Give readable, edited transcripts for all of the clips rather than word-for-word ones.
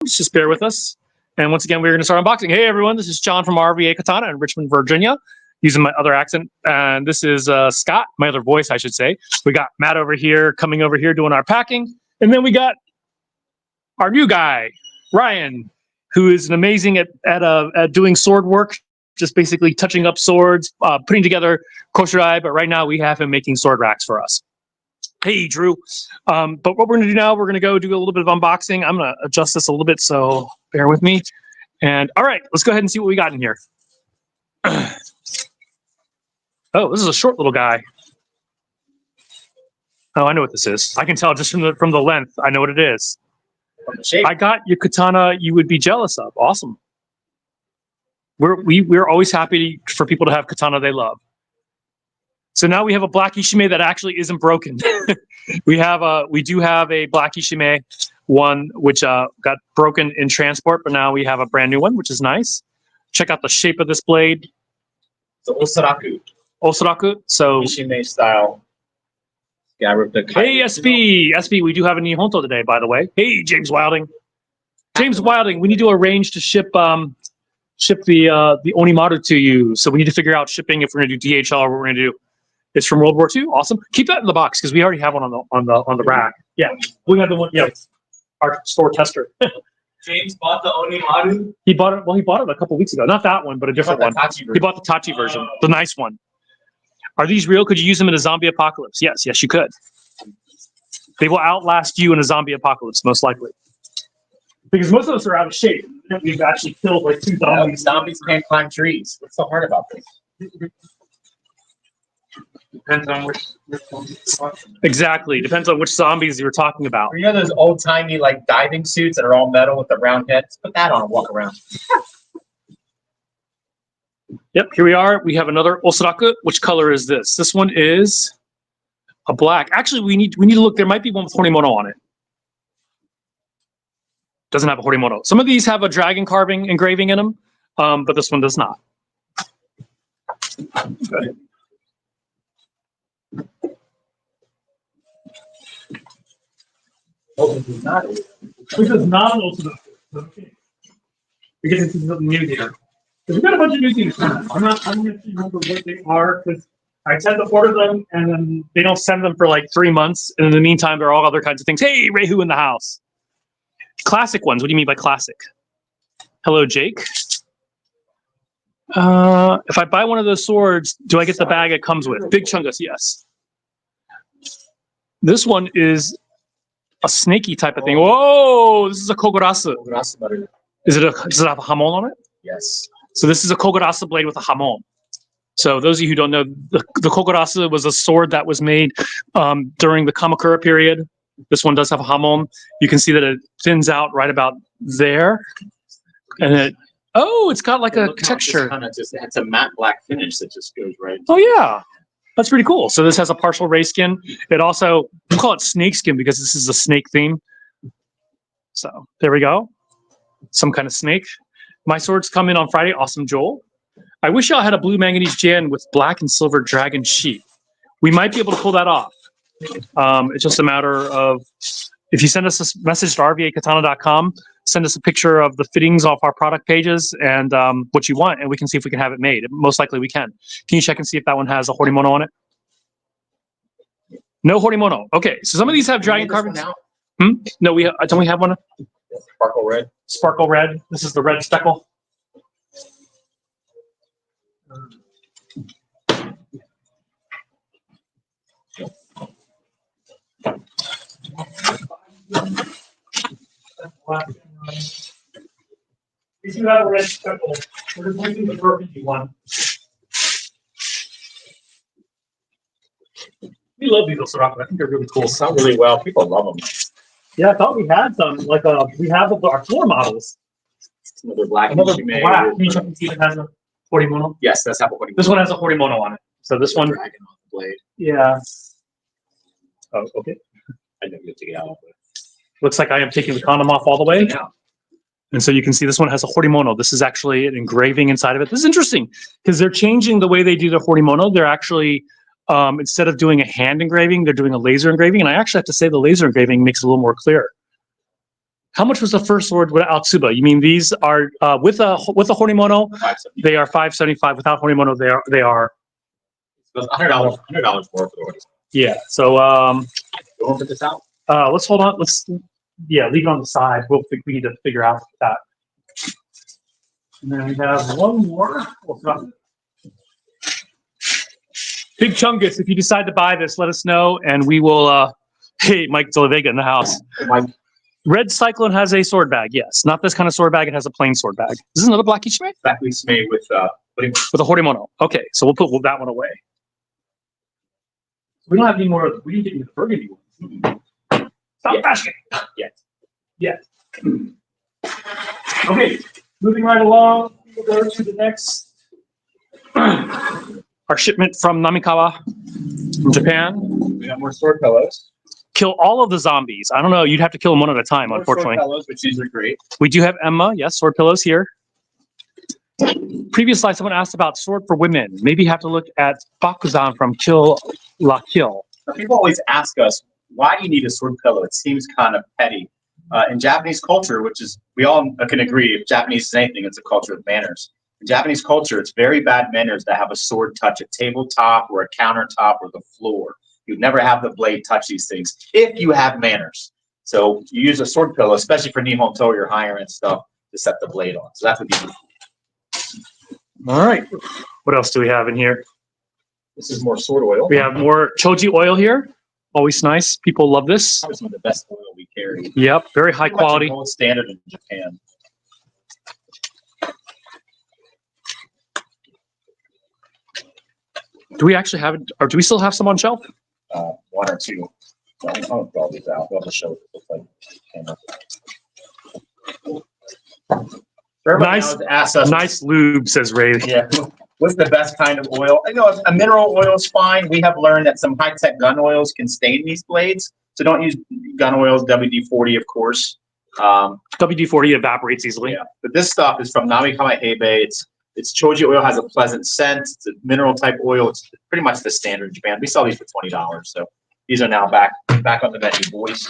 Just bear with us. And once again, we're going to start unboxing. Hey, everyone, this is John from RVA Katana in Richmond, Virginia, using my other accent. And this is Scott, my other voice, I should say. We got Matt over here, coming over here, doing our packing. And then we got our new guy, Ryan, who is an amazing at doing sword work, just basically touching up swords, putting together koshirai. But right now, we have him making sword racks for us. Hey, Drew. But what we're going to do now, we're going to go do a little bit of unboxing. I'm going to adjust this a little bit, so bear with me. And all right, let's go ahead and see what we got in here. Oh, this is a short little guy. Oh, I know what this is. I can tell just from the length. I know what it is. I got your katana you would be jealous of. Awesome. We're always happy for people to have katana they love. So now we have a black Ishime that actually isn't broken. we do have a black Ishime one which got broken in transport, but now we have a brand new one, which is nice. Check out the shape of this blade. The Osaraku. Osaraku. So Ishime style. Hey, SB, we do have a Nihonto today, by the way. Hey, James Wilding. James Wilding, we need to arrange to ship the Onimaru to you. So we need to figure out shipping if we're going to do DHL or what we're going to do. It's from World War II. Awesome. Keep that in the box because we already have one on the rack. Yeah, we have the one. Yeah, our store tester. James bought the Onimaru. He bought it. Well, he bought it a couple weeks ago. Not that one, but a different one. He bought the Tachi version, the nice one. Are these real? Could you use them in a zombie apocalypse? Yes, you could. They will outlast you in a zombie apocalypse, most likely. Because most of us are out of shape. We've actually killed like 2 zombies. Zombies can't climb trees. What's so hard about this? Depends on which Exactly. Depends on which zombies you were talking about. You know those old timey like diving suits that are all metal with the round heads? Put that on and walk around. Yep, here we are. We have another Osaraku. Which color is this? This one is a black. Actually, we need to look. There might be one with Horimono on it. Doesn't have a Horimono. Some of these have a dragon carving engraving in them, but this one does not. Okay. Oh, this is not. This is not an Osaraku. Okay. We're getting into something new here. We've got a bunch of new things. I'm not going to remember what they are because I tend to order them and then they don't send them for like 3 months. And in the meantime, there are all other kinds of things. Hey, Rehu in the house. Classic ones. What do you mean by classic? Hello, Jake. If I buy one of those swords, do I get the bag it comes with? Big Chungus, yes. This one is a snaky type of thing. Whoa, this is a Kogurasu. Does it have a hamon on it? Yes. So this is a Kogurasu blade with a hamon. So those of you who don't know, the Kogurasu was a sword that was made during the Kamakura period. This one does have a hamon. You can see that it thins out right about there. And it's got like a texture. It's a matte black finish that just goes right. Oh yeah, that's pretty cool. So this has a partial ray skin. It also, we call it snake skin because this is a snake theme. So there we go. Some kind of snake. My swords come in on Friday. Awesome, Joel. I wish y'all had a blue manganese Jan with black and silver dragon sheath. We might be able to pull that off. It's just a matter of, if you send us a message to rvakatana.com, send us a picture of the fittings off our product pages and what you want, and we can see if we can have it made. Most likely we can. Can you check and see if that one has a Horimono on it? No Horimono. Okay, so some of these have dragon carvings. No, don't we have one? Sparkle red. Sparkle red. This is the red speckle. If you have a red speckle, we're just making the burgundy one. We love these Osaraku. I think they're really cool. They sound really well. People love them. Yeah, I thought we had some. Like we have our floor models. Another black. Another black. Can you check and see if it has a Horimono? Yes, that's have a Horimono. This one has a Horimono on it. So this one. Dragon on the blade. Yeah. Oh, okay. I know you'll take it out. Looks like I am taking the condom off all the way. Yeah. And so you can see this one has a Horimono. This is actually an engraving inside of it. This is interesting because they're changing the way they do the Horimono. They're actually, instead of doing a hand engraving, they're doing a laser engraving. And I actually have to say the laser engraving makes it a little more clear. How much was the first sword without Tsuba? You mean these are with a Horimono? They are $575. Without Horimono, they are. It was $100 more for the order. Yeah. So You want to put this out? let's hold on. Let's leave it on the side. We need to figure out that. And then we have one more. Big Chungus, if you decide to buy this, let us know, and we will. Hey, Mike De La Vega in the house. Red Cyclone has a sword bag. Yes, not this kind of sword bag. It has a plain sword bag. This is another Black Ichime Black Ichime with with a Horimono. Okay, so we'll put that one away. We don't have any more. We didn't get any of the burgundy ones. Stop asking. Yet. Okay, moving right along. We'll go to the next. Our shipment from Namikawa, from Japan. We got more sword pillows. Kill all of the zombies. I don't know. You'd have to kill them one at a time, unfortunately. Sword pillows, which these are great. We do have Emma. Yes, sword pillows here. Previous slide, someone asked about sword for women. Maybe have to look at Bakuzan from Kill La Kill. Now, people always ask us, why do you need a sword pillow? It seems kind of petty. In Japanese culture, which is, we all can agree, if Japanese is anything, it's a culture of manners. In Japanese culture, it's very bad manners to have a sword touch a tabletop or a countertop or the floor. You'd never have the blade touch these things if you have manners. So you use a sword pillow, especially for Nihon To or higher end stuff, to set the blade on. So that's what you do. All right. What else do we have in here? This is more sword oil. We have more Choji oil here. Always nice. People love this. Probably some of the best oil we carry. Yep. Very high Pretty much a quality. gold standard in Japan. Do we actually have it, or do we still have some on shelf? One or two. So I'll throw these out. We'll have to show it like camera. Nice, ask us, nice lube, says Ray. yeah, what's the best kind of oil? I know a mineral oil is fine. We have learned that some high-tech gun oils can stain these blades, so don't use gun oils. WD-40, of course. WD-40 evaporates easily. Yeah, but this stuff is from Namikawa Heibe. It's Choji oil, has a pleasant scent. It's a mineral type oil. It's pretty much the standard in Japan. We sell these for $20, so these are now back on the menu, boys.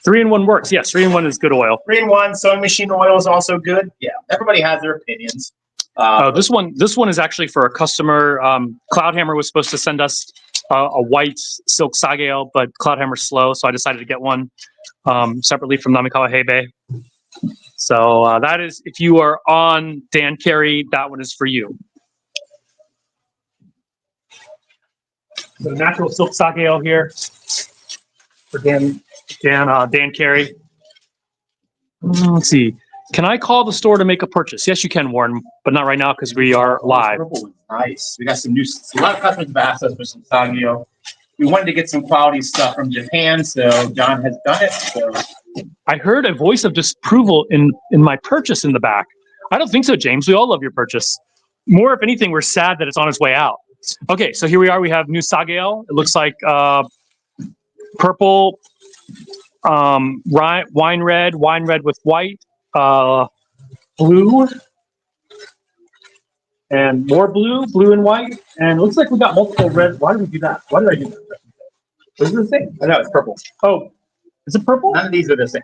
Three in one works. Yes, 3-in-1 is good oil. 3-in-1 sewing machine oil is also good. Yeah, everybody has their opinions. This one is actually for a customer. Cloudhammer was supposed to send us a white silk sageo, but Cloudhammer's slow, so I decided to get one separately from Namikawa Heibe. So that is, if you are on Dan Carey, that one is for you. So natural silk sageo here for Dan Carey. Let's see. Can I call the store to make a purchase? Yes, you can, Warren, but not right now because we are live. Nice. We got a lot of customers have asked us for some sageo. We wanted to get some quality stuff from Japan, so John has done it. So I heard a voice of disapproval in my purchase in the back. I don't think so, James. We all love your purchase. More, if anything, we're sad that it's on its way out. Okay, so here we are. We have new sageo. It looks like purple, wine red with white, blue, and more blue and white. And it looks like we got multiple red. Why did we do that? Why did I do that? This is the thing. I know it's purple. Oh, is it purple? None of these are the same.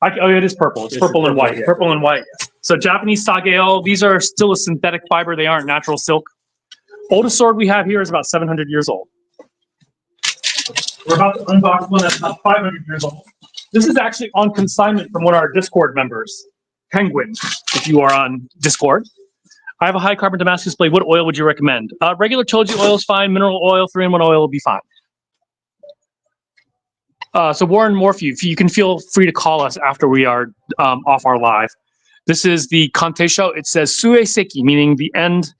Oh, it is purple. It's purple and white. Yeah. Purple and white. So Japanese sageo. These are still a synthetic fiber. They aren't natural silk. Oldest sword we have here is about 700 years old. We're about to unbox one that's about 500 years old. This is actually on consignment from one of our Discord members, Penguin, if you are on Discord. I have a high carbon Damascus blade. What oil would you recommend? Regular Choji oil is fine. Mineral oil, 3-in-1 oil will be fine. So Warren Morphew, you can feel free to call us after we are off our live. This is the Kante show. It says Sue Seki, meaning the end,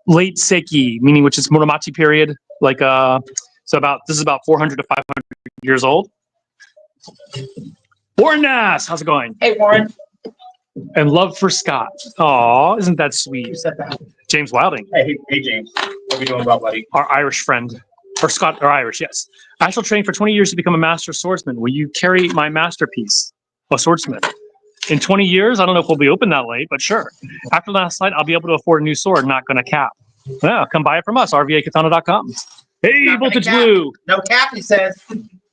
late Seki, meaning which is Muromachi period. Like this is about 400 to 500 years old. Warren Nass, how's it going? Hey, Warren. And love for Scott. Aw, isn't that sweet? Who said that? James Wilding, Hey, James. What are we doing about, buddy? our Irish friend. or Scott or Irish. Yes, I shall train for 20 years to become a master swordsman. Will you carry my masterpiece, a swordsman? In 20 years, I don't know if we'll be open that late, but sure. After last night, I'll be able to afford a new sword. Not going to cap. Yeah, come buy it from us. RVAKatana.com. Hey, Not gonna Voltage cap. Blue. No cap, he says.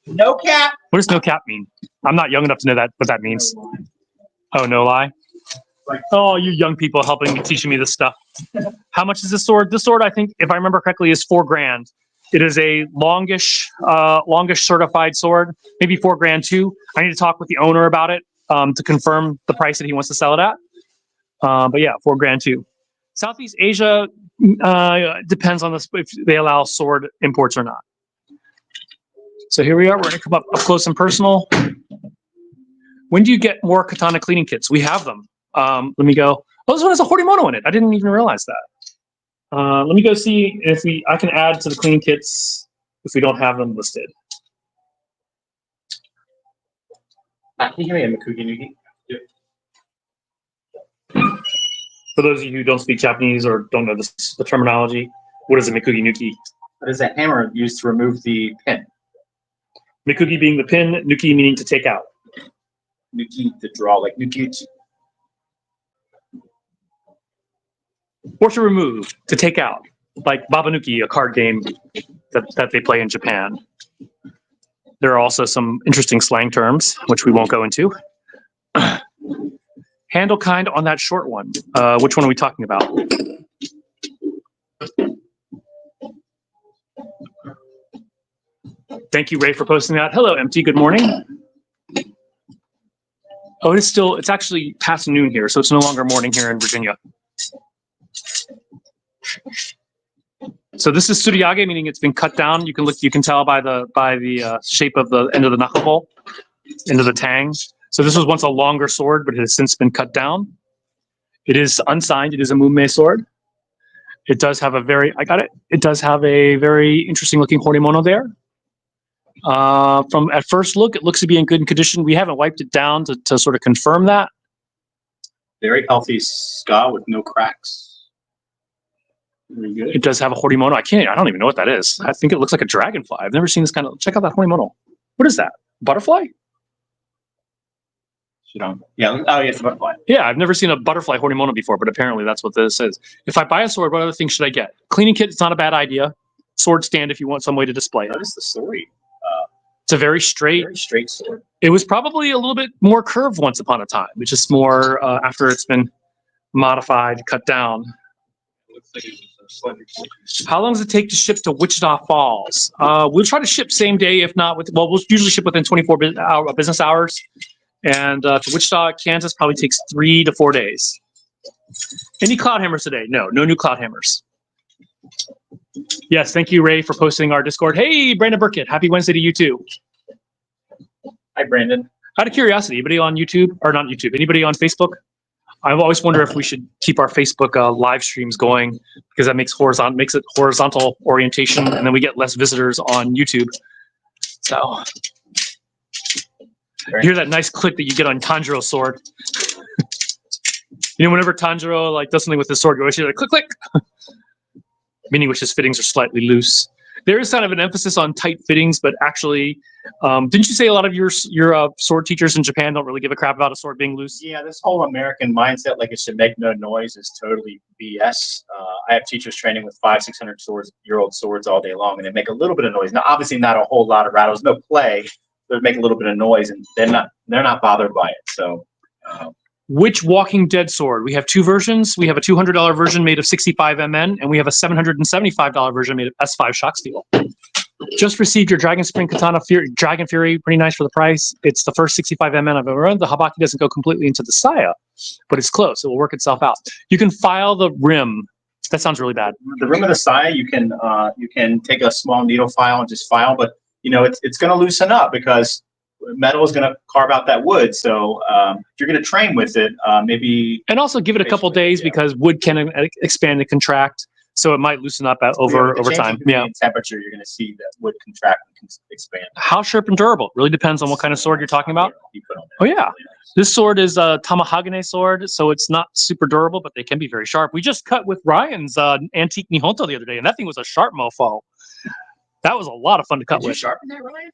No cap. What does no cap mean? I'm not young enough to know that what that means. Oh, no lie. Oh, you young people helping me, teaching me this stuff. How much is this sword? This sword, I think, if I remember correctly, is $4,000. It is a longish certified sword, maybe $4,000 too. I need to talk with the owner about it to confirm the price that he wants to sell it at. But yeah, $4,000 too. Southeast Asia depends on this if they allow sword imports or not. So here we are. We're going to come up close and personal. When do you get more katana cleaning kits? We have them. Let me go. Oh, this one has a Horimono in it. I didn't even realize that. Let me go see if I can add to the cleaning kits if we don't have them listed. Can you hear me, Mikugi Nuki? For those of you who don't speak Japanese or don't know the terminology, what is a Mikugi Nuki? That is a hammer used to remove the pin. Mikugi being the pin, Nuki meaning to take out. Nuki, the draw, like Nukiuchi. Or to remove, to take out. Like Babanuki, a card game that they play in Japan. There are also some interesting slang terms, which we won't go into. Handle kind on that short one. Which one are we talking about? Thank you, Ray, for posting that. Hello, MT. Good morning. Oh, it's actually past noon here, so it's no longer morning here in Virginia. So this is Tsuriyage, meaning it's been cut down. You can tell by the shape of the end of the knuckle bowl, end of the tang. So this was once a longer sword, but it has since been cut down. It is unsigned. It is a Mume sword. It does have It does have a very interesting looking Horimono there. From at first look, it looks to be in good condition. We haven't wiped it down to sort of confirm that. Very healthy ska with no cracks. Very good. It does have a Horimono. I don't even know what that is. I think it looks like a dragonfly. I've never seen this kind of. Check out that Horimono. What is that? Butterfly? Yeah. Oh, yeah, it's a butterfly. Yeah, I've never seen a butterfly Horimono before, but apparently that's what this is. If I buy a sword, what other things should I get? Cleaning kit, it's not a bad idea. Sword stand if you want some way to display it. Notice the story. It's a very straight sword. It was probably a little bit more curved once upon a time. It's just more after it's been modified, cut down. How long does it take to ship to Wichita Falls? We'll try to ship same day, if not we'll usually ship within 24 business hours. And to Wichita, Kansas probably takes 3 to 4 days. Any cloud hammers today? No new cloud hammers. Yes, thank you, Ray, for posting our Discord. Hey, Brandon Burkett, happy Wednesday to you too. Hi, Brandon. Out of curiosity, anybody on YouTube or not YouTube? Anybody on Facebook? I've always wondered if we should keep our Facebook live streams going because that makes it horizontal orientation, and then we get less visitors on YouTube. So you hear that nice click that you get on Tanjiro's sword. Whenever Tanjiro does something with his sword, you're like click click. Meaning which his fittings are slightly loose. There is kind of an emphasis on tight fittings, but actually, didn't you say a lot of your sword teachers in Japan don't really give a crap about a sword being loose? Yeah, this whole American mindset, like it should make no noise, is totally BS. I have teachers training with 500-600-year-old swords all day long, and they make a little bit of noise. Now, obviously, not a whole lot of rattles, no play, but make a little bit of noise, and they're not bothered by it. So. Which Walking Dead sword? We have 2 versions. We have a $200 version made of 65 MN, and we have a $775 version made of S5 shock steel. Just received your Dragon Spring Katana Dragon Fury. Pretty nice for the price. It's the first 65 MN I've ever run. The Habaki doesn't go completely into the saya, but it's close. It will work itself out. You can file the rim. That sounds really bad. The rim of the saya, you can take a small needle file and just file, but it's going to loosen up because metal is going to carve out that wood. So if you're going to train with it, maybe. And also give it a couple days because wood can expand and contract. So it might loosen up over time. Yeah. Temperature, you're going to see that wood contract and expand. How sharp and durable? Really depends on what kind of sword you're talking about. Oh yeah. This sword is a Tamahagane sword, so it's not super durable, but they can be very sharp. We just cut with Ryan's antique Nihonto the other day, and that thing was a sharp mofo. That was a lot of fun to cut Did you with. sharpen that, Ryan?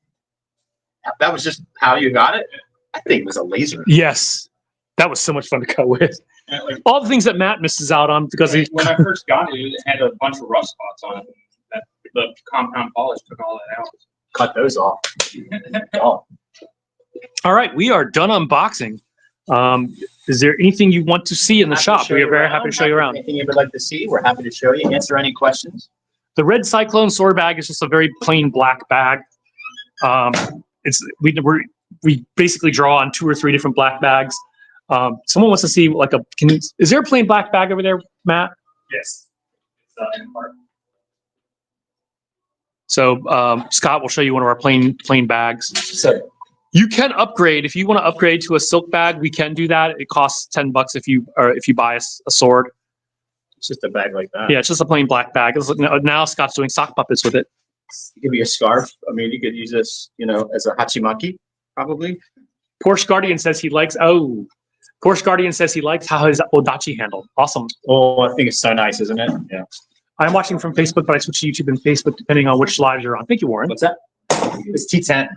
That was just how you got it? I think it was a laser. Yes, that was so much fun to cut with. And, like, All the things that Matt misses out on because he. when I first got it, it had a bunch of rust spots on it. That the compound polish took all that out. Cut those off. Oh, All right, we are done unboxing. Is there anything you want to see in the happy to shop? show We are you very around. happy to show you around. Anything you would like to see, we're happy to show you. Answer any questions. The red Cyclone sword bag is just a very plain black bag. We basically draw on 2 or 3 different black bags. Someone wants to see like is there a plain black bag over there, Matt? Yes. So Scott will show you one of our plain bags. So You can upgrade if you want to upgrade to a silk bag. We can do that. It costs $10 if you buy a sword. it's just a bag like that. Yeah, it's just a plain black bag. Now Scott's doing sock puppets with it. It could be a scarf. I mean, you could use this, as a hachimaki, probably. Porsche Guardian says he likes how his Odachi handle. Awesome. Oh, I think it's so nice, isn't it? Yeah. I'm watching from Facebook, but I switch to YouTube and Facebook depending on which lives you're on. Thank you, Warren. What's that? It's T10.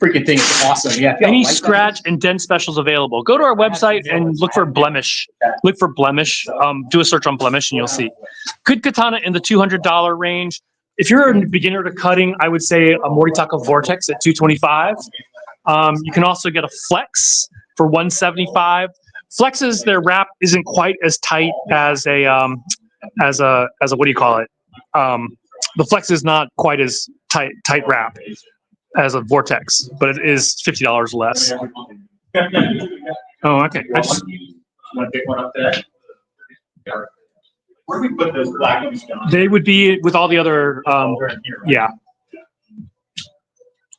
Freaking thing is awesome. Yeah. Any scratch and dent specials available? Go to our website and look for Blemish. Look for Blemish. Do a search on Blemish and you'll see. Good katana in the $200 range. If you're a beginner to cutting, I would say a Moritaka Vortex at $225. You can also get a Flex for $175. Flexes, their wrap isn't quite as tight as a what do you call it? The Flex is not quite as tight wrap as a Vortex, but it is $50 less. Oh, okay. Want to pick one up there? Where do we put those black ones down? They would be with all the other, They're in here, right? yeah.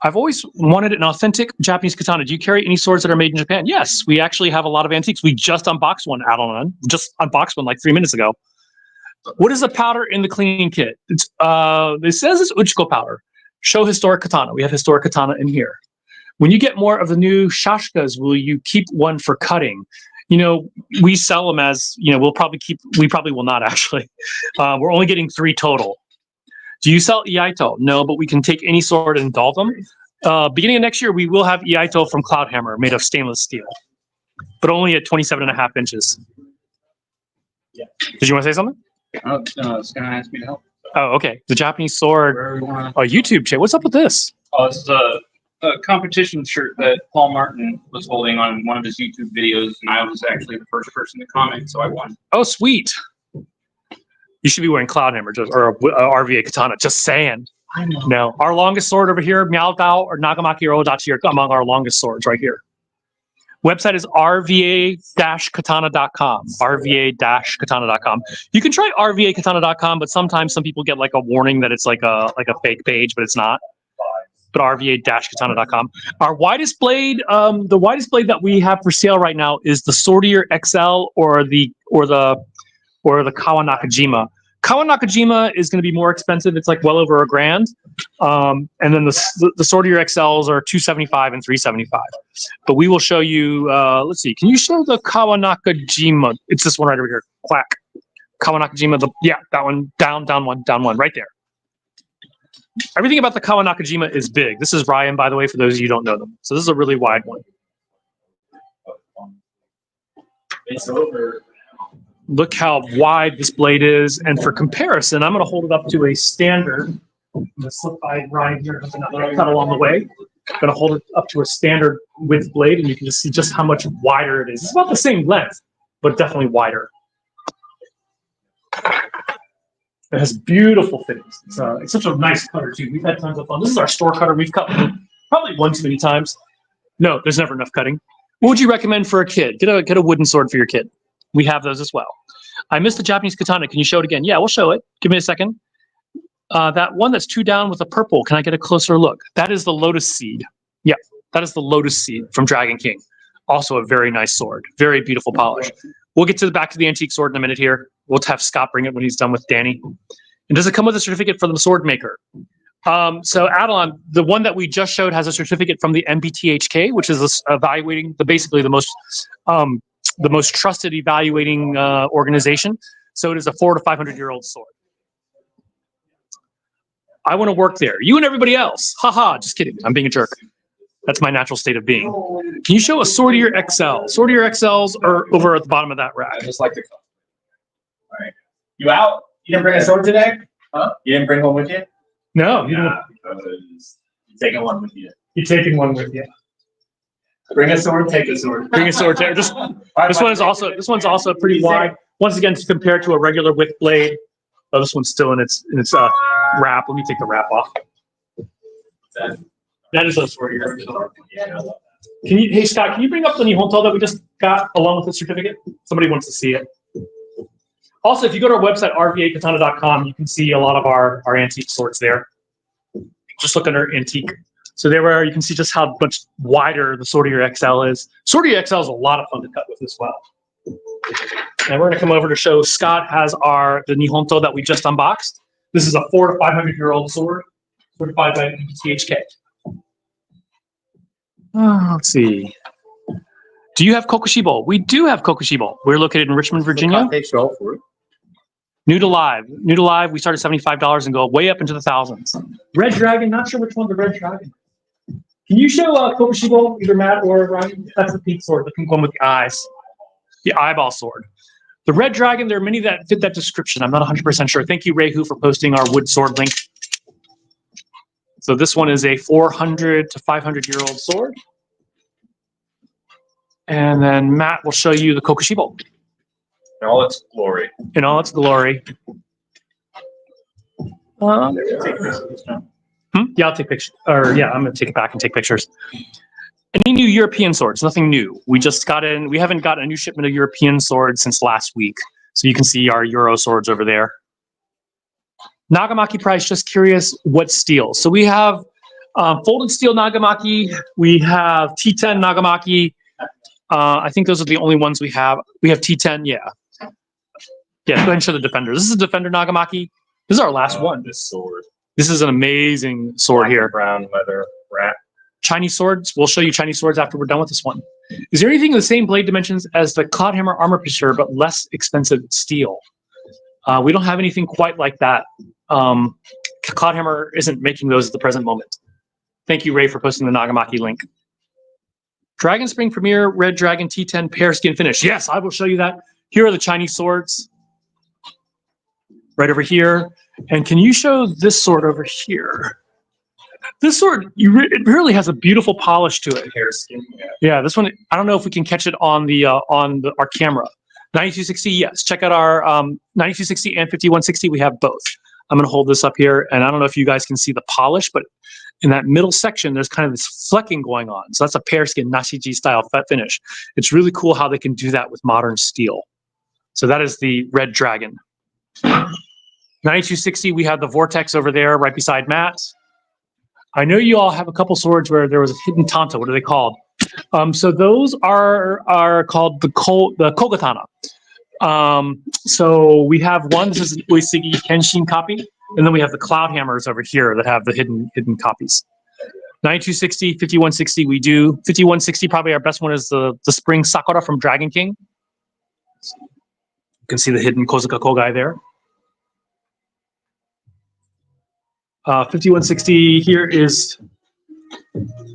I've always wanted an authentic Japanese katana. Do you carry any swords that are made in Japan? Yes, we actually have a lot of antiques. We just unboxed one, Adeline. Just unboxed one like 3 minutes ago. What is the powder in the cleaning kit? It says it's Uchiko powder. Show historic katana. We have historic katana in here. When you get more of the new shashkas, will you keep one for cutting? We sell them as, we probably will not actually. We're only getting 3 total. Do you sell Iaito? No, but we can take any sword and dull them. Beginning of next year, we will have Iaito from Cloudhammer made of stainless steel, but only at 27.5 inches. Yeah. Did you want to say something? It's gonna ask me to help. Oh, okay. The Japanese sword. Oh, YouTube chat. What's up with this? Oh, this is a competition shirt that Paul Martin was holding on one of his YouTube videos, and I was actually the first person to comment, so I won. Oh, sweet. You should be wearing Cloudhammer or a RVA katana. Just saying. I know. No, our longest sword over here, Miaotao or Nagamaki or Odachi are among our longest swords right here. Website is rva-katana.com. rva-katana.com. You can try rva-katana.com, but sometimes some people get like a warning that it's like a fake page, but it's not. But rva-katana.com. Our widest blade, the widest blade that we have for sale right now is the Swordier XL or the Kawanakajima. Kawanakajima is going to be more expensive. It's like well over $1,000. And then the Swordier XLs are $275 and $375. But we will show you, let's see, can you show the Kawanakajima? It's this one right over here. Quack. Kawanakajima, that one, down one, right there. Everything about the Kawanakajima is big. This is Ryan, by the way, for those of you who don't know them. So this is a really wide one. It's over. Look how wide this blade is. And for comparison, I'm going to hold it up to a standard. I'm going to slip by Ryan here. There's another cut along the way. I'm going to hold it up to a standard width blade, and you can just see just how much wider it is. It's about the same length, but definitely wider. It has beautiful fittings. It's such a nice cutter, too. We've had tons of fun. This is our store cutter. We've cut probably one too many times. No, there's never enough cutting. What would you recommend for a kid? Get a wooden sword for your kid. We have those as well. I missed the Japanese katana. Can you show it again? Yeah, we'll show it. Give me a second. That one that's 2 down with a purple. Can I get a closer look? That is the Lotus Seed. Yeah, that is the Lotus Seed from Dragon King. Also a very nice sword. Very beautiful polish. We'll get to the back of the antique sword in a minute here. We'll have Scott bring it when he's done with Danny. And does it come with a certificate from the sword maker? So Adeline, the one that we just showed has a certificate from the MBTHK, which is evaluating basically the most trusted evaluating organization. So it is a 400 to 500 year old sword. I want to work there. You and everybody else. Haha, just kidding. I'm being a jerk. That's my natural state of being. Can you show a Sortier XL? Sortier XLs are over at the bottom of that rack. I just like the color. All right. You out? You didn't bring a sword today? Huh? You didn't bring one with you? No, Yeah, because you're taking one with you. you're taking one with you. Bring a sword, take a sword. Bring a sword there. This one's also pretty wide. Once again, to compare to a regular width blade. Oh, this one's still in its wrap. Let me take the wrap off. That is a sword here. Yeah, I love Can you, hey Scott, can you bring up the Nihonto that we just got along with the certificate? Somebody wants to see it. Also, if you go to our website, rvakatana.com, you can see a lot of our antique swords there. Just look under antique. So there you can see just how much wider the Sortier XL is. Sortier XL is a lot of fun to cut with as well. And we're going to come over to show Scott has the Nihonto that we just unboxed. This is a 400 to 500-year-old sword, certified by THK. Let's see. Do you have Kokushibo? We do have Kokushibo. We're located in Richmond, Virginia. New to live. New to live, we start at $75 and go way up into the thousands. Red Dragon, not sure which one's the Red Dragon. Can you show Kokushibo, either Matt or Ryan? That's the pink sword, the pink one with the eyes. The eyeball sword. The Red Dragon, there are many that fit that description. I'm not 100% sure. Thank you, Rehu, for posting our wood sword link. So this one is a 400 to 500-year-old sword. And then Matt will show you the Kokushibo. In all its glory. In all its glory. Yeah, I'll take pictures. Or yeah, I'm going to take it back and take pictures. Any new European swords? Nothing new. We just got in. We haven't got a new shipment of European swords since last week. So you can see our Euro swords over there. Nagamaki price, just curious what steel. So we have folded steel Nagamaki. We have T10 Nagamaki. I think those are the only ones we have. We have T10, yeah. Yeah, go ahead and show the Defender. This is a Defender Nagamaki. This is our last one. This sword. This is an amazing sword here. Brown leather wrap. Chinese swords. We'll show you Chinese swords after we're done with this one. Is there anything in the same blade dimensions as the Cloudhammer Armor Piercer, but less expensive steel? We don't have anything quite like that. Cloudhammer isn't making those at the present moment. Thank you, Ray, for posting the Nagamaki link. Dragon Spring Premier Red Dragon T10 Pear Skin Finish. Yes, I will show you that. Here are the Chinese swords. Right over here. And can you show this sword over here? This sword, it really has a beautiful polish to it. Pear skin. Yeah, this one, I don't know if we can catch it on our camera. 9260, yes. Check out our 9260 and 5160. We have both. I'm going to hold this up here, and I don't know if you guys can see the polish, but in that middle section, there's kind of this flecking going on. So that's a pear skin Nashiji style finish. It's really cool how they can do that with modern steel. So that is the Red Dragon. 9260, we have the Vortex over there right beside Matt. I know you all have a couple swords where there was a hidden Tanto. What are they called? So those are called the Kogatana. So we have one. This is an Uesigi Kenshin copy. And then we have the Cloud Hammers over here that have the hidden copies. 9260, 5160, we do. 5160, probably our best one is the Spring Sakura from Dragon King. You can see the hidden Kozuka Kogai there. 5160 here is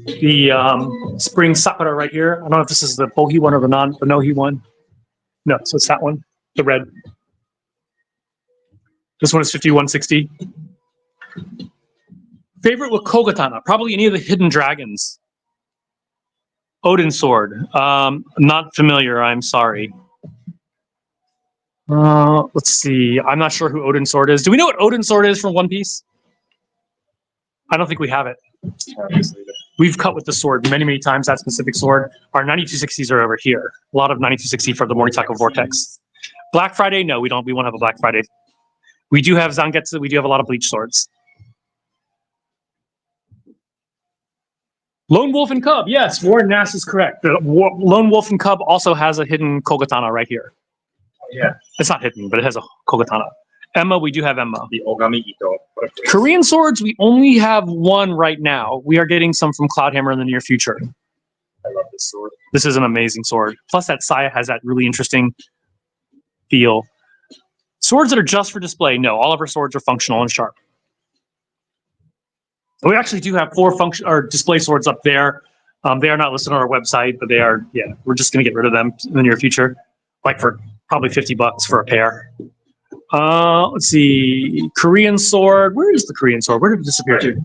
the Spring Sakura right here. I don't know if this is the Bohi one or the Nohi one. No, so it's that one, the red. This one is 5160. Favorite with Kogatana, probably any of the hidden dragons. Odin sword, not familiar, I'm sorry. Let's see, I'm not sure who Odin sword is. Do we know what Odin sword is from One Piece? I don't think we have it. We've cut with the sword many, many times, that specific sword. Our 9260s are over here. A lot of 9260 for the Moritaka Vortex. Black Friday, no, we don't. We won't have a Black Friday. We do have Zangetsu. We do have a lot of Bleach swords. Lone Wolf and Cub. Yes, Warren Nass is correct. The Lone Wolf and Cub also has a hidden Kogatana right here. Yeah. It's not hidden, but it has a Kogatana. Emma, we do have Emma. The Ogami Ito. Korean swords, we only have one right now. We are getting some from Cloudhammer in the near future. I love this sword. This is an amazing sword. Plus that Saya has that really interesting feel. Swords that are just for display, no. All of our swords are functional and sharp. We actually do have 4 function or display swords up there. They are not listed on our website, but they are. Yeah, we're just gonna get rid of them in the near future, like for probably $50 for a pair. Let's see, Korean sword. Where is the Korean sword? Where did it disappear to?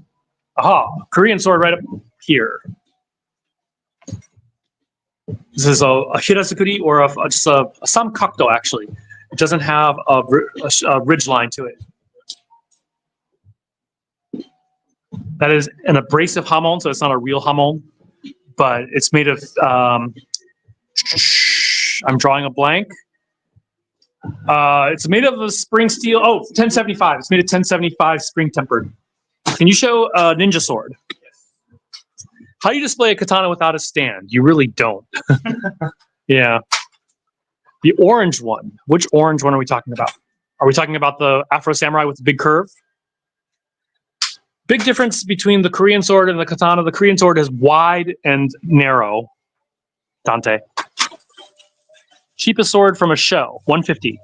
Aha, Korean sword right up here. This is a hirasukuri or just a samkakdo actually. It doesn't have a ridge line to it. That is an abrasive hamon, so it's not a real hamon, but it's made of. I'm drawing a blank. It's made of a spring steel. Oh, 1075. It's made of 1075 spring tempered. Can you show a ninja sword? How do you display a katana without a stand? You really don't. Yeah. The orange one. Which orange one are we talking about? Are we talking about the Afro Samurai with the big curve? Big difference between the Korean sword and the katana. The Korean sword is wide and narrow. Dante. Cheapest sword from a show, $150.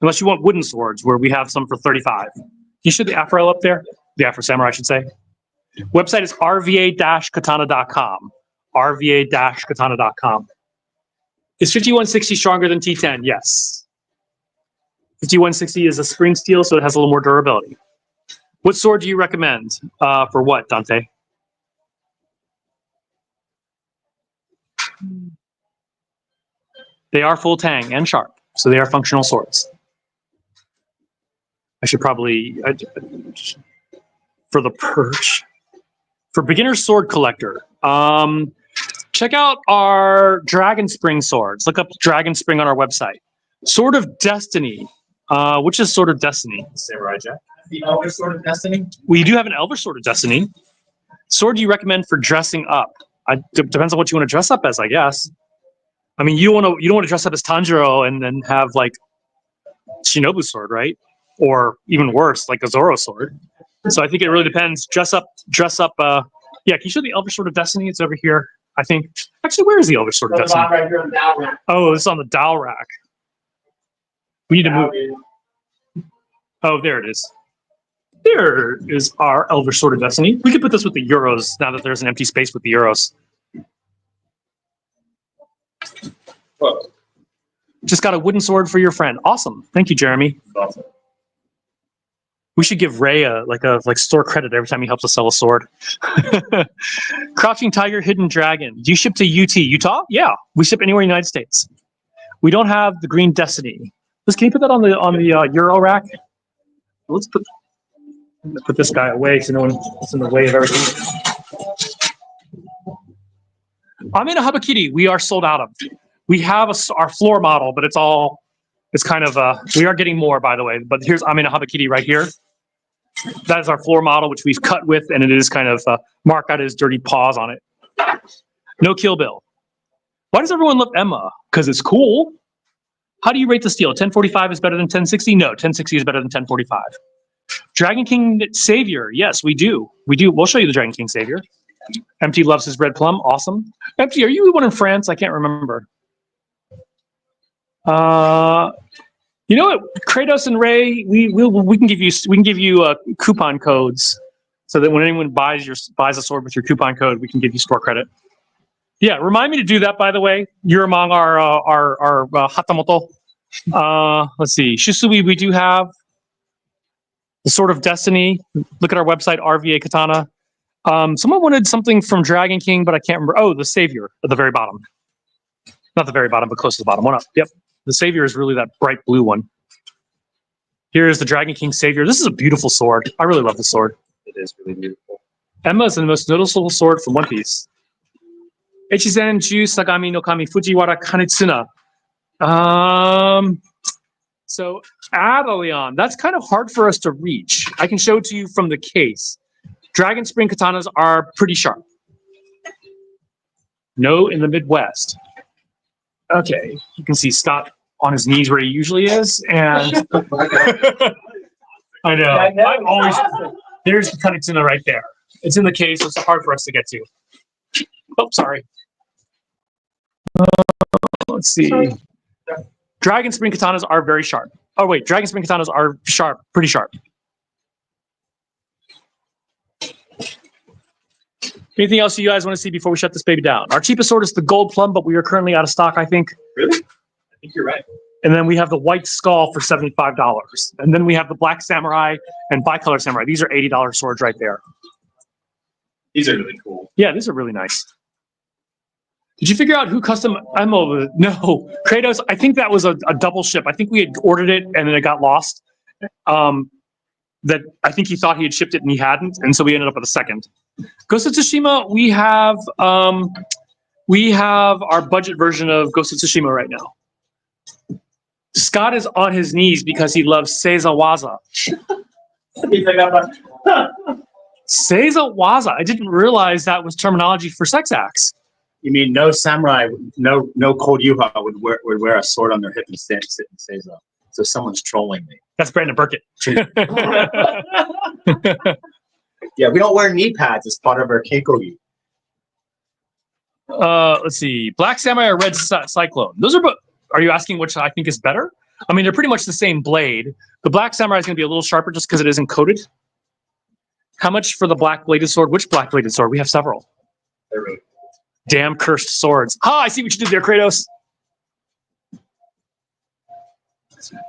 Unless you want wooden swords, where we have some for $35. Can you show the Afro up there? The Afro Samurai, I should say. Website is rva-katana.com. rva-katana.com. Is 5160 stronger than T10? Yes. 5160 is a spring steel, so it has a little more durability. What sword do you recommend? For what, Dante? They are full tang and sharp, so they are functional swords. I should probably, for the perch. For beginner sword collector, check out our Dragon Spring swords. Look up Dragon Spring on our website. Sword of Destiny. Which is Sword of Destiny? Samurai Jack. The Elder Sword of Destiny. We do have an Elder Sword of Destiny. Sword do you recommend for dressing up? Depends on what you want to dress up as, I guess. I mean, you don't want to dress up as Tanjiro and then have like Shinobu sword, right? Or even worse, like a Zoro sword. So I think it really depends. Dress up. Yeah, can you show the Elder Sword of Destiny? It's over here, I think. Actually, where is the Elder Sword of Destiny? Right here on the Dow rack. Oh, it's on the Dal rack. We need to move. Oh, there it is. There is our Elder Sword of Destiny. We could put this with the Euros now that there's an empty space with the Euros. Whoa. Just got a wooden sword for your friend. Awesome. Thank you, Jeremy. Awesome. We should give Ray a store credit every time he helps us sell a sword. Crouching Tiger, Hidden Dragon. Do you ship to Utah? Yeah, we ship anywhere in the United States. We don't have the Green Destiny. Can you put that on the Euro rack? Let's put this guy away so no one gets in the way of everything. I'm in a Habakiri. We are sold out of. We have our floor model, but it's kind of we are getting more, by the way. But here's I'm in a Habakiri right here. That is our floor model, which we've cut with, and it is kind of marked out his dirty paws on it. No Kill Bill. Why does everyone love Emma? Because it's cool. How do you rate the steel? 1045 is better than 1060? No, 1060 is better than 1045. Dragon King Savior. Yes, we do. We'll show you the Dragon King Savior. Empty loves his red plum. Awesome. Empty, are you the one in France? I can't remember. You know what, Kratos and Ray, we can give you coupon codes so that when anyone buys a sword with your coupon code, we can give you store credit. Yeah, remind me to do that. By the way, you're among our Hatamoto. Let's see, Shisui. We do have the Sword of Destiny. Look at our website, RVA Katana. Someone wanted something from Dragon King, but I can't remember. Oh, the Savior at the very bottom. Not the very bottom, but close to the bottom. One up. Yep. The Savior is really that bright blue one. Here is the Dragon King Savior. This is a beautiful sword. I really love the sword. It is really beautiful. Emma is the most noticeable sword from One Piece. Echizen Ju Sagami no Kami Fujiwara Kanetsuna. So Adelion, that's kind of hard for us to reach. I can show it to you from the case. Dragon Spring katanas are pretty sharp. No in the Midwest. Okay, you can see Scott on his knees where he usually is, and I know. I'm always there's the Kanetsuna right there. It's in the case, so it's hard for us to get to. Oh, sorry. Let's see. Dragon Spring katanas are very sharp. Oh wait, Dragon Spring katanas are sharp, pretty sharp. Anything else you guys want to see before we shut this baby down? Our cheapest sword is the gold plum, but we are currently out of stock, I think. Really? I think you're right. And then we have the white skull for $75. And then we have the black samurai and bicolor samurai. These are $80 swords right there. These are really cool. Yeah, these are really nice. Did you figure out who custom ammo? No, Kratos. I think that was a double ship. I think we had ordered it and then it got lost. That I think he thought he had shipped it and he hadn't, and so we ended up with a second. Ghost of Tsushima. We have our budget version of Ghost of Tsushima right now. Scott is on his knees because he loves Seizawaza. Seizawaza. I didn't realize that was terminology for sex acts. You mean no samurai, no cold yuha would wear a sword on their hip and sit and seiza. So someone's trolling me. That's Brandon Burkett. Yeah, we don't wear knee pads as part of our keikogi. Let's see. Black Samurai or Red Cyclone. Those are both. Are you asking which I think is better? I mean, they're pretty much the same blade. The Black Samurai is going to be a little sharper just because it isn't coated. How much for the black bladed sword? Which black bladed sword? We have several. They're really cool. Damn cursed swords. Ah, I see what you did there, Kratos.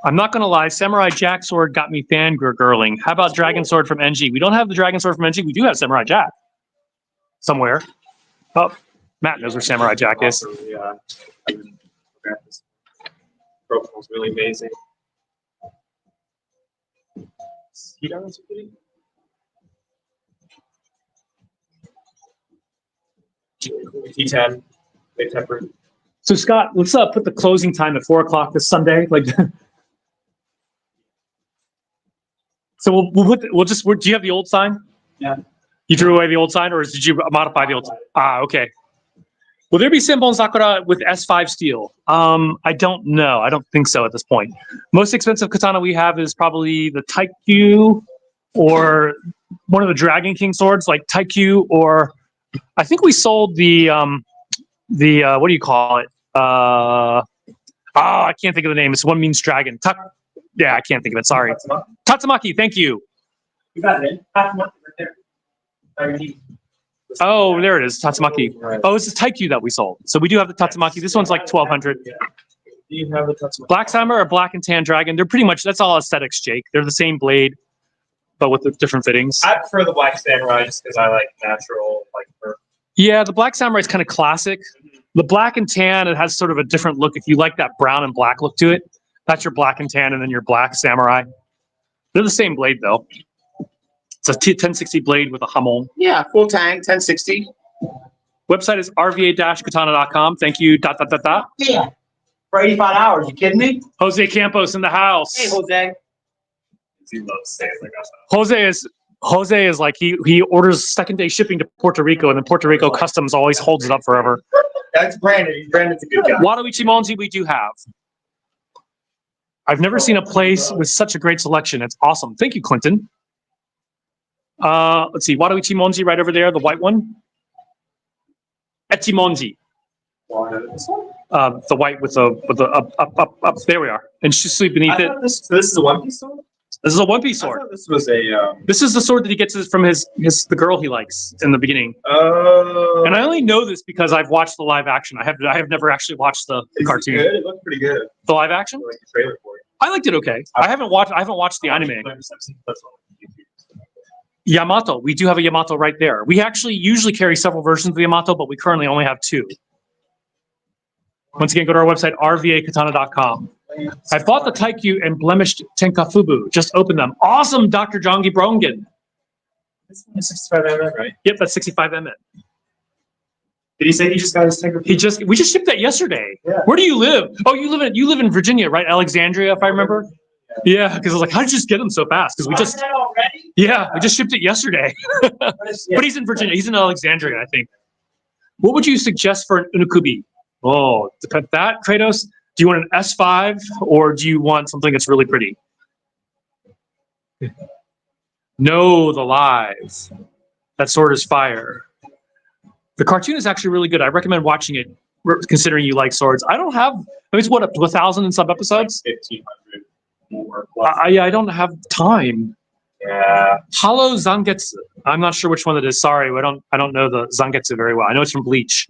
I'm not gonna lie, Samurai Jack sword got me fangirling. How about Dragon Sword from NG? We don't have the Dragon Sword from NG. We do have Samurai Jack somewhere. Oh, Matt knows where Samurai Jack is. Yeah, profile's really amazing. He does it. T10, big temper. So Scott, let's put the closing time at 4 o'clock this Sunday. Like, so do you have the old sign? Yeah. You threw away the old sign, or did you modify the old sign? Ah, okay. Will there be Senbon Sakura with S5 steel? I don't know. I don't think so at this point. Most expensive katana we have is probably the Taikyu or one of the Dragon King swords, like Taikyu, or I think we sold the what do you call it? I can't think of the name. It's one means dragon. Yeah, I can't think of it. Sorry. Tatsumaki. Thank you. You got it. Tatsumaki right there. Oh, there it is. Tatsumaki. Right. Oh, it's the Taikyu that we sold. So we do have the Tatsumaki. This one's like 1,200. Yeah. Do you have the Tatsumaki? Black Samurai or black and tan dragon. They're pretty much, that's all aesthetics, Jake. They're the same blade, but with the different fittings. I prefer the Black Samurai just because I like natural, like fur. Yeah, the black samurai is kind of classic. The black and tan, it has sort of a different look. If you like that brown and black look to it, that's your black and tan, and then your black samurai. They're the same blade, though. It's a 1060 blade with a hamon. Yeah, full tang, 1060. Website is rva-katana.com. Thank you. Yeah. For 85 hours, you kidding me? Jose Campos in the house. Hey, Jose. He loves saying like that. Jose is like he orders second day shipping to Puerto Rico, and then Puerto Rico customs always holds it up forever. That's Brandon. Brandon's a good guy. Waluigi Monzi we do have. I've never seen a place with such a great selection. It's awesome. Thank you, Clinton. Let's see, Waluigi Monzi right over there, the white one. Etimonji. The white with the up. There we are. And she's asleep beneath it. So this is a One Piece sword? This is a One Piece I sword. thought this was a. This is the sword that he gets from the girl he likes in the beginning. Oh. And I only know this because I've watched the live action. I have never actually watched the cartoon. Good? It looked pretty good. The live action? I like the trailer for it. I liked it okay. I haven't watched the anime. Yamato. We do have a Yamato right there. We actually usually carry several versions of the Yamato, but we currently only have 2. Once again, go to our website, rva-katana.com. I bought the Taikyu and blemished Tenkafubu. Just open them. Awesome, Dr. Jongi Brongen. This one is 65 mm, right? Yep, that's 65 mm. Did he say he just got his tank? We just shipped that yesterday. Yeah. Where do you live? Oh, you live in Virginia, right? Alexandria, if I remember. Yeah, because I was like, how did you just get them so fast? Because we just shipped it yesterday. But he's in Virginia. He's in Alexandria, I think. What would you suggest for an unukubi? Oh, depend that, Kratos. Do you want an S5 or do you want something that's really pretty? No, the lies. That sword is fire. The cartoon is actually really good. I recommend watching it, considering you like swords. I don't have. I mean, it's what, up to 1,000 in sub episodes. 1,500 more. I don't have time. Yeah. Hollow Zangetsu. I'm not sure which one it is. Sorry, I don't know the Zangetsu very well. I know it's from Bleach.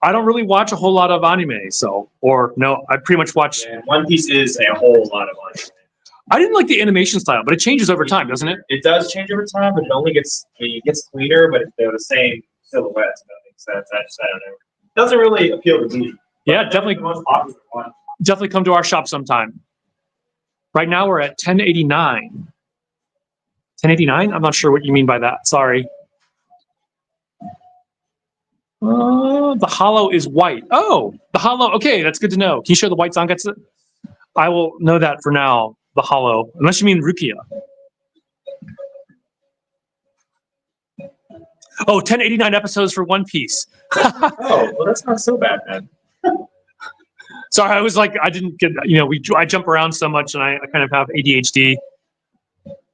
I don't really watch a whole lot of anime, I pretty much watch. And One Piece is a whole lot of anime. I didn't like the animation style, but it changes over time, doesn't it? It does change over time, but it gets cleaner, but they're the same silhouettes. If that makes sense. I don't know. Doesn't really appeal to me. Yeah, But definitely. the most popular one. Definitely come to our shop sometime. Right now we're at 1089. 1089? I'm not sure what you mean by that. Sorry. The hollow is white. Oh, the hollow. Okay, that's good to know. Can you show the white Zangetsu? I will know that for now. The hollow, unless you mean Rukia. Oh, 1089 episodes for One Piece. Oh, well, that's not so bad then. Sorry, I was like, I didn't get, I jump around so much and I kind of have ADHD.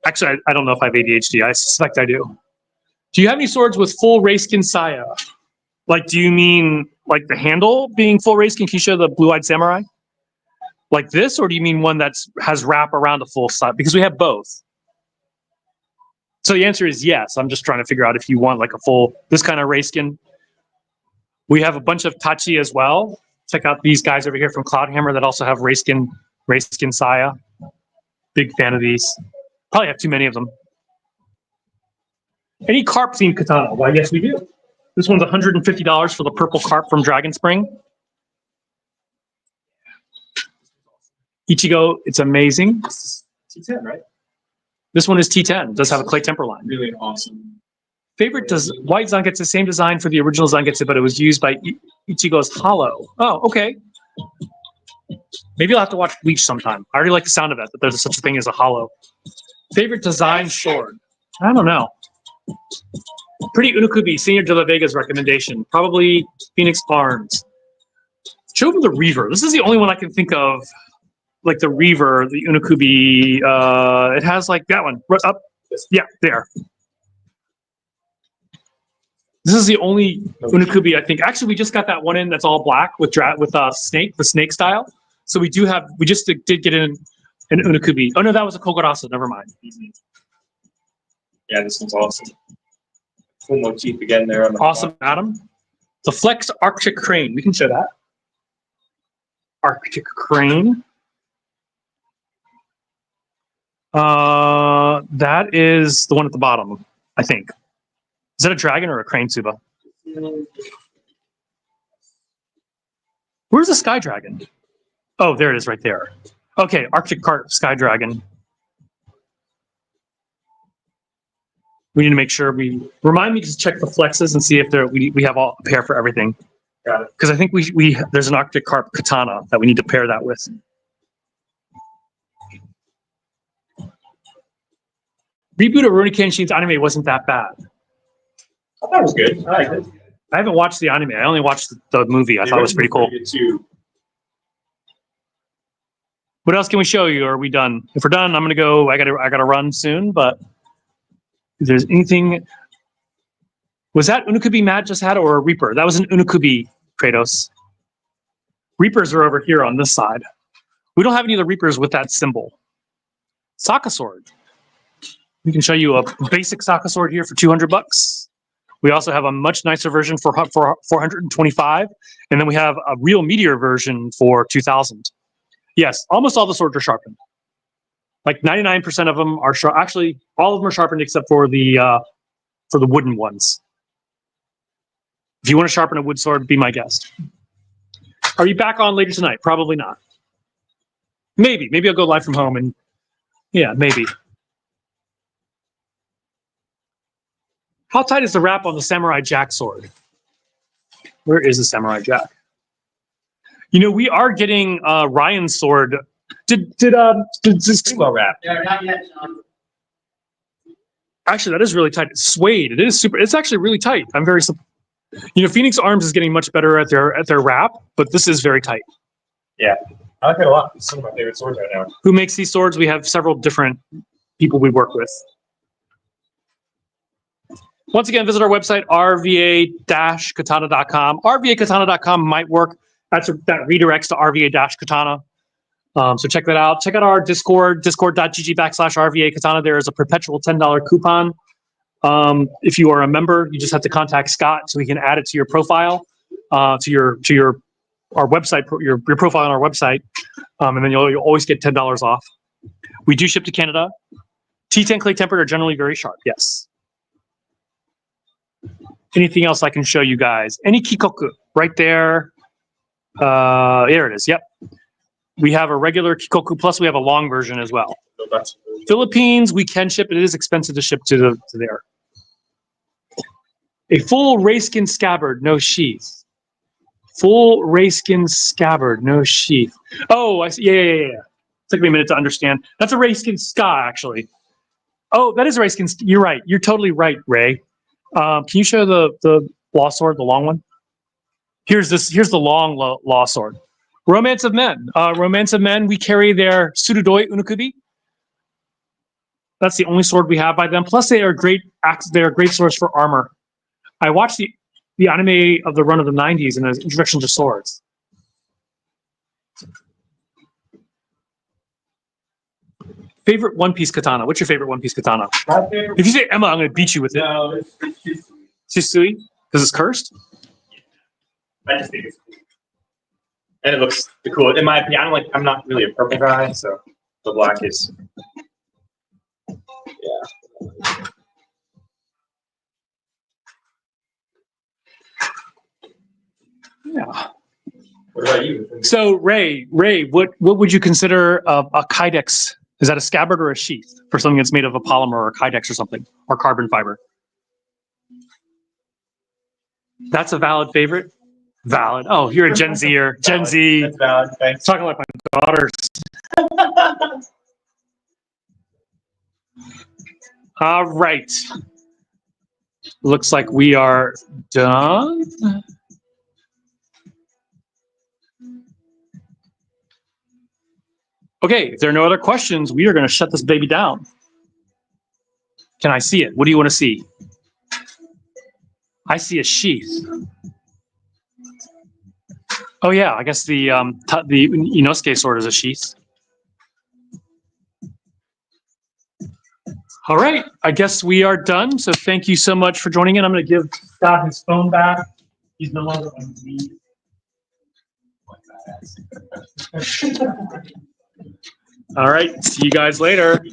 Actually, I don't know if I have ADHD. I suspect I do. Do you have any swords with full rayskin saya? Like, do you mean like the handle being full rayskin? Can you show the blue-eyed samurai? Like this, or do you mean one that has wrap around a full side? Because we have both. So the answer is yes. I'm just trying to figure out if you want like a full, this kind of rayskin. We have a bunch of Tachi as well. Check out these guys over here from Cloudhammer that also have rayskin saya. Big fan of these. Probably have too many of them. Any carp themed katana? Why, yes, we do. This one's $150 for the purple carp from Dragon Spring. Ichigo, it's amazing. T10, right? This one is T10. Does have a clay temper line. Really awesome. Favorite white Zangetsu, the same design for the original Zangetsu, but it was used by Ichigo's Hollow. Oh, okay. Maybe I'll have to watch Bleach sometime. I already like the sound of it, that there's such a thing as a Hollow. Favorite design sword? I don't know. Pretty Unokubi, Senior de la Vega's recommendation. Probably Phoenix Arms. Show them the Reaver. This is the only one I can think of. Like the Reaver, the Unokubi. It has like that one. Up. Yeah, there. This is the only Unokubi I think. Actually, we just got that one in that's all black with snake, the snake style. So we just did get in an Unokubi. Oh no, that was a Kogarasu. Never mind. Yeah, this one's awesome. Full motif again there. On the Awesome, Adam. The Flex Arctic Crane. We can show that. Arctic Crane. That is the one at the bottom, I think. Is that a dragon or a crane, Suba? Where's the Sky Dragon? Oh, there it is right there. Okay, Arctic Carp, Sky Dragon. We need to make sure remind me to check the flexes and see if we have a pair for everything. Got it. Because I think there's an Arctic Carp katana that we need to pair that with. Reboot of Rurouni Kenshin's anime wasn't that bad. I thought it was good. I liked it. I haven't watched the anime. I only watched the movie. I thought it was pretty cool. Good too. What else can we show you? Are we done? If we're done, I'm gonna go. I gotta run soon. But if there's anything, was that Unokubi Matt just had or a Reaper? That was an Unokubi, Kratos. Reapers are over here on this side. We don't have any of the Reapers with that symbol. Sokka sword. We can show you a basic Sokka sword here for $200. We also have a much nicer version for 425, and then we have a real meteor version for 2,000. Yes, almost all the swords are sharpened. Like 99% of them are sharp. Actually, all of them are sharpened except for the wooden ones. If you want to sharpen a wood sword, be my guest. Are you back on later tonight? Probably not. Maybe I'll go live from home and yeah, maybe. How tight is the wrap on the Samurai Jack sword? Where is the Samurai Jack? You know, we are getting Ryan's sword. Did this Well wrapped. Yeah, not yet, John. actually that is really tight. It's suede. It is super. It's actually really tight. I'm very. You know, Phoenix Arms is getting much better at their wrap, but this is very tight. Yeah, I like it a lot. It's some of my favorite swords right now. Who makes these swords? We have several different people we work with. Once again, visit our website, rva-katana.com. rva-katana.com might work. That redirects to rva-katana. So check that out. Check out our Discord, discord.gg/RVA Katana. There is a perpetual $10 coupon. If you are a member, you just have to contact Scott so we can add it to your profile, to our website, your profile on our website, and then you'll always get $10 off. We do ship to Canada. T10 clay tempered are generally very sharp. Yes. Anything else I can show you guys? Any kikoku right there? There it is. Yep. We have a regular kikoku plus we have a long version as well. So that's Philippines, we can ship. It is expensive to ship to there. A full rayskin scabbard, no sheath. Full rayskin scabbard, no sheath. Oh, I see. Yeah. Took me a minute to understand. That's a rayskin ska, actually. Oh, that is a rayskin. You're right. You're totally right, Ray. Can you show the law sword, the long one? Here's the long law sword. Romance of Men. Romance of Men, we carry their Surudoi Unukubi. That's the only sword we have by them. Plus, they are great swords for armor. I watched the anime of the run of the 90s and the introduction to swords. Favorite One Piece katana? What's your favorite One Piece katana? my favorite. If you say Emma, I'm going to beat you with it. No, it's Shisui? Because it's cursed? I just think it's cool. And it looks cool. In my opinion, I'm not really a purple guy, so the black is. Yeah. Yeah. What about you? So, Ray, what would you consider a kydex? Is that a scabbard or a sheath for something that's made of a polymer or a kydex or something, or carbon fiber? That's a valid favorite? Valid. Oh, you're a Gen Zer. Gen Z. That's valid. Thanks. Talking like my daughters. All right. Looks like we are done. Okay, if there are no other questions, we are going to shut this baby down. Can I see it? What do you want to see? I see a sheath. Oh yeah, I guess the Inosuke sword is a sheath. All right, I guess we are done. So thank you so much for joining in. I'm going to give Scott his phone back. He's no longer on me. All right, see you guys later.